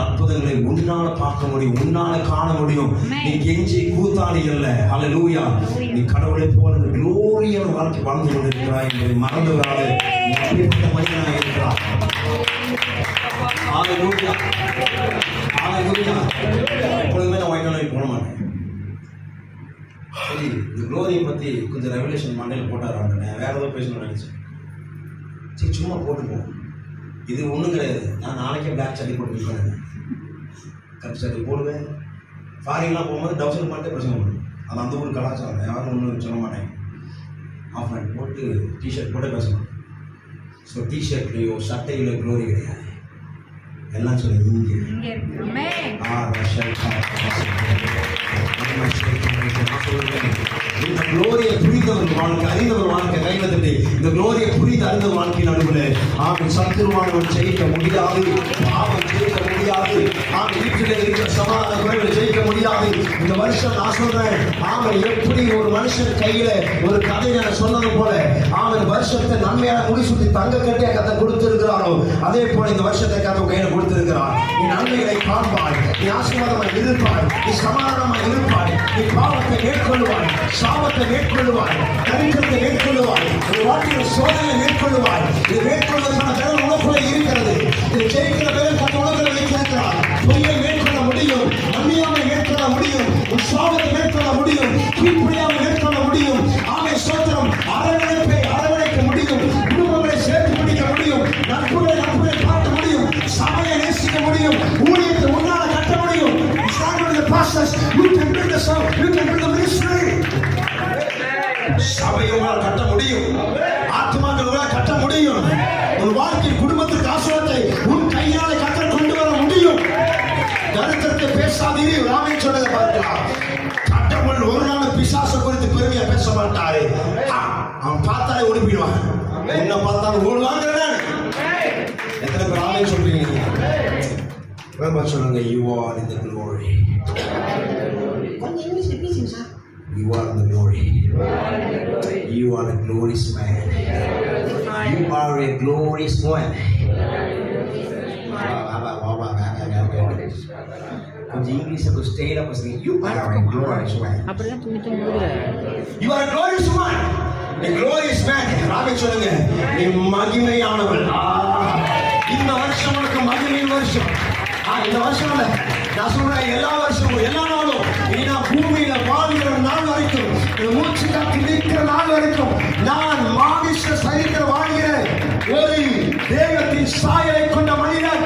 அற்புதங்களை உன்னால பார்க்க முடியும், உன்னால காண முடியும். நீ கெஞ்சி கூத்தாடி அல்ல. ஹல்லேலூயா. நீ கடவுளை போல குளோரியான வாழ்க்கை வாழ்ந்து கொண்டிருக்கிறாய் என்பதை மறந்துவிடாது. நீ அப்படிப்பட்ட மனிதனாக இருக்கிறாய். ஹல்லேலூயா. ஹல்லேலூயா. எப்பொழுதுமே நான் ஒயிட் அண்ட் போட மாட்டேன். சரி, இந்த குளோரியை பற்றி கொஞ்சம் ரெவல்யூஷன் மண்டையில் போட்டார். வேற ஏதோ பேசணும்னு நினைச்சேன். சரி, சும்மா போட்டுப்போம். இது ஒன்றும் கிடையாது. நான் நாளைக்கே பிளாக் சட்டை போட்டு விற்பேன். கருப்பு சட்டை போடுவேன். ஃபாரின்லாம் போகும்போது டவுசர் பண்ணிட்டு பிரச்சனை பண்ணுவேன். அது அந்த ஊர் கலாச்சாரம். யாரும் ஒன்றும் சொல்ல மாட்டேன். ஆஃப் ஹேண்ட் போட்டு டிஷர்ட் போட்டு பேசணும். ஸோ டிஷர்ட்லையோ சட்டையிலோ க்ளோரி கிடையாது. எல்லாம் சொல்ல இங்கே இந்த குளோரியை புரிந்த ஒரு வாழ்க்கை, அறிந்த ஒரு வாழ்க்கை கையில் தட்டி இந்த குளோரியை புரிந்து அறிந்த வாழ்க்கை நடுவில் ஆகும் சத்துருவானவன் ஜெயிக்க முடியாது, பாவம் ஜெயிக்க முடியாது, வீட்டில் இருக்கிற சமாதான குறைகளை ஜெயிக்க முடியாது. இந்த வருஷம் நான் சொல்றேன், எப்படி ஒரு மனுஷன் கையில ஒரு கதை நான் சொன்னது போல வருஷத்தை நன்மையான முடிசூட்டி தங்க கட்டிய கதை கொடுத்திருக்கிறாரோ அதே போல இந்த வருஷத்தை கதை கையில கொடுத்திருக்கிறார். நீ நன்மைகளை காண்பாய், நீ ஆசீர்வாதமாய் இருப்பாய், நீ சமாதானமாய் இருப்பாய், நீ பாவத்தை மேற்கொள்வாய், சாபத்தை மேற்கொள்வாய், தரித்திரத்தை மேற்கொள்வாய், ஒரு வாழ்க்கையில் சோதனையை மேற்கொள்வாய். இது மேற்கொள்வதற்கான திறன் உனக்குள்ள இருக்கிறது. இது ஜெயிக்கிற பேர் கத்த உலகில் வைத்திருக்கிறார். பொய்யை மேற்கொள்ள முடியும், நன்மையாமை மேற்கொள்ள முடியும், உன் சாபத்தை மேற்கொள்ள முடியும், கீழ்ப்படியாமை மேற்கொள்ள முடியும். ஆமை சோத்திரம் அரவணைக்க முடியும், குடும்பங்களை சேர்த்து பிடிக்க முடியும், நட்புகளை காட்ட முடியும், சபையை நேசிக்க முடியும், ஊழியத்தை உன்னால கட்ட முடியும். சபையுங்களால் கட்ட முடியும், ஆத்மாக்களால் கட்ட முடியும். ஒரு வாழ்க்கை குடும்பத்திற்கு ஆசீர்வாதத்தை உன் கையால கத்த கொண்டு வர முடியும். தரித்திரத்தை பேசாதீர்கள். ராமே சொன்னதை பார்க்கலாம். கடவுள் ஒரு நாள் பிசாசு குறித்து பெருமையா பேச மாட்டாரு. அவன் பார்த்தாலே ஓடிப்பிடுவான். என்ன பார்த்தாலும் ஓடுவாங்க. எத்தனை பேர் ராமே சொல்றீங்க? சொல்லுங்க. You are in the glory. கொஞ்சம் இங்கிலீஷ் பேசுங்க sir. You are in the glory. You are a glorious man. You are a glorious one. கொஞ்சம் இங்கிலீஷ் ஸ்டைலா பேசுங்க. You are a glorious one. அப்படிதான் துணிதுங்க. You are a glorious one. A glorious man. ராமே சொல்லுங்க. நீ மகிமையானவள். இந்த வருஷம் உனக்கு மகிமையின் வருஷம். இந்த வருஷம் இல்ல, நான் சொல்றேன் எல்லா வருஷமும் எல்லா நாளும் நீ நான் பூமியில வாழ்கிற நாள் வரைக்கும், மூச்சு காத்து நிற்கிற நாள் வரைக்கும் நான் மாமிச சரீரத்தில் வாழ்கிற ஒரு தேவத்தின் சாயலை கொண்ட மனிதன்.